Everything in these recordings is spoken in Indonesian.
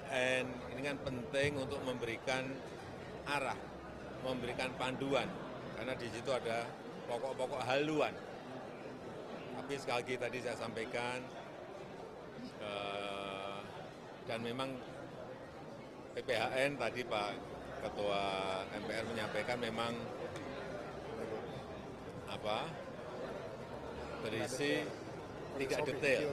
PPHN ini kan penting untuk memberikan arah, memberikan panduan, karena di situ ada pokok-pokok haluan. Tapi sekali lagi tadi saya sampaikan, dan memang PPHN tadi Pak Ketua MPR menyampaikan memang berisi tidak detail,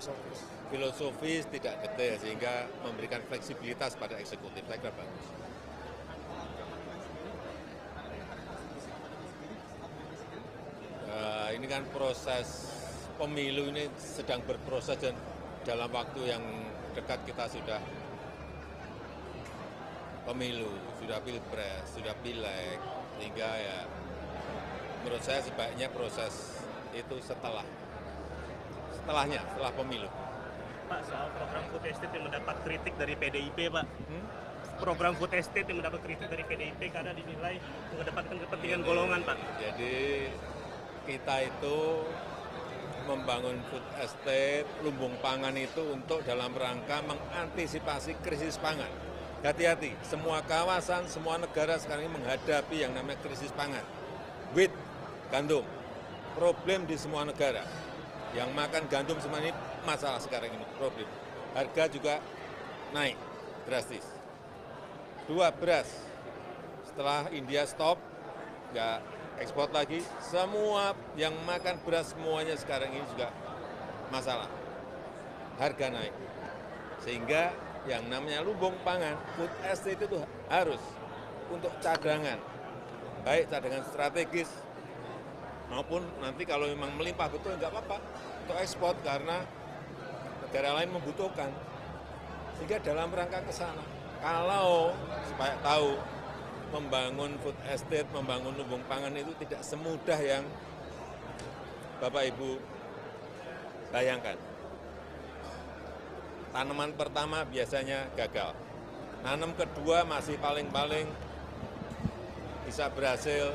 filosofis tidak detail, sehingga memberikan fleksibilitas pada eksekutif. Saya kira bagus. Ini kan proses pemilu ini sedang berproses dan dalam waktu yang dekat kita sudah pemilu, sudah pilpres, sudah pileg, sehingga ya menurut saya sebaiknya proses itu setelah pemilu. Pak, soal program food estate yang mendapat kritik dari PDIP, Pak. Program food estate yang mendapat kritik dari PDIP karena dinilai mengedepankan kepentingan golongan, Pak. Jadi kita itu membangun food estate, lumbung pangan itu untuk dalam rangka mengantisipasi krisis pangan. Hati-hati, semua kawasan, semua negara sekarang ini menghadapi yang namanya krisis pangan. Wheat, gandum, problem di semua negara. Yang makan gandum semua ini masalah sekarang ini, problem. Harga juga naik drastis. Dua, beras. Setelah India stop, nggak ekspor lagi, semua yang makan beras semuanya sekarang ini juga masalah. Harga naik. Sehingga yang namanya lumbung pangan, food estate itu harus untuk cadangan. Baik cadangan strategis, maupun nanti kalau memang melimpah betul nggak apa-apa untuk ekspor karena negara lain membutuhkan. Sehingga dalam rangka ke sana, kalau supaya tahu membangun food estate, membangun lumbung pangan itu tidak semudah yang Bapak Ibu bayangkan. Tanaman pertama biasanya gagal. Nanam kedua masih paling-paling bisa berhasil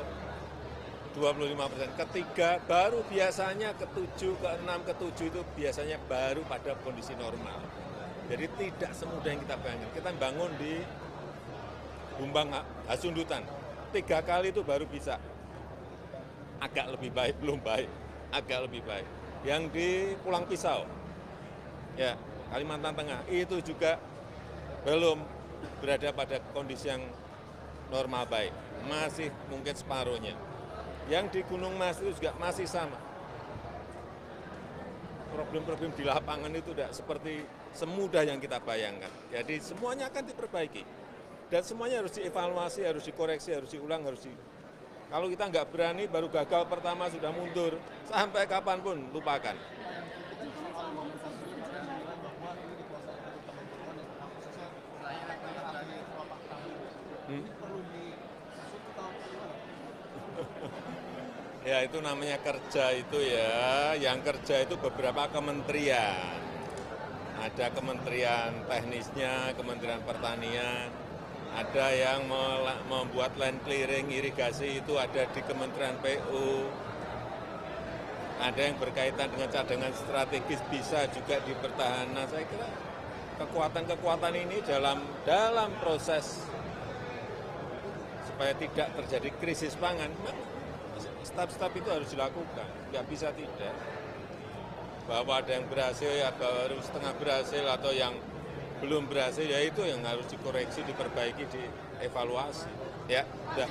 25%. Ketiga baru biasanya ke-7, ke-6, ke-7 itu biasanya baru pada kondisi normal. Jadi tidak semudah yang kita bayangkan. Kita bangun di Bumbang Hasundutan, 3 kali itu baru bisa. Agak lebih baik, belum baik. Agak lebih baik. Yang di Pulang Pisau, ya Kalimantan Tengah, itu juga belum berada pada kondisi yang normal baik. Masih mungkin separuhnya. Yang di Gunung Mas itu juga masih sama. Problem-problem di lapangan itu tidak seperti semudah yang kita bayangkan. Jadi semuanya akan diperbaiki. Dan semuanya harus dievaluasi, harus dikoreksi, harus diulang, kalau kita nggak berani, baru gagal pertama sudah mundur, sampai kapanpun lupakan. Ya itu namanya kerja itu ya, yang kerja itu beberapa kementerian. Ada kementerian teknisnya, kementerian pertanian, ada yang membuat land clearing irigasi itu ada di Kementerian PU, ada yang berkaitan dengan cadangan strategis bisa juga di pertahanan. Saya kira kekuatan-kekuatan ini dalam proses supaya tidak terjadi krisis pangan, step-step itu harus dilakukan, nggak bisa tidak. Bahwa ada yang berhasil, ya baru setengah berhasil, atau yang belum berhasil, ya itu yang harus dikoreksi, diperbaiki, dievaluasi. Ya, sudah.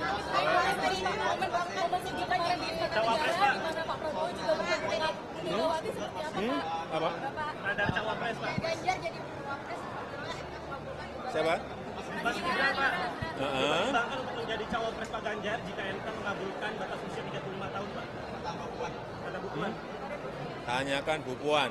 Apa? Ada cawapres, Pak. Siapa? Mas Gibran, Pak. Bahkan untuk menjadi cawapres Pak Ganjar jika MK mengabulkan batas usia 35 tahun, Pak. Kata Bu Puan. Tanyakan Bu Puan.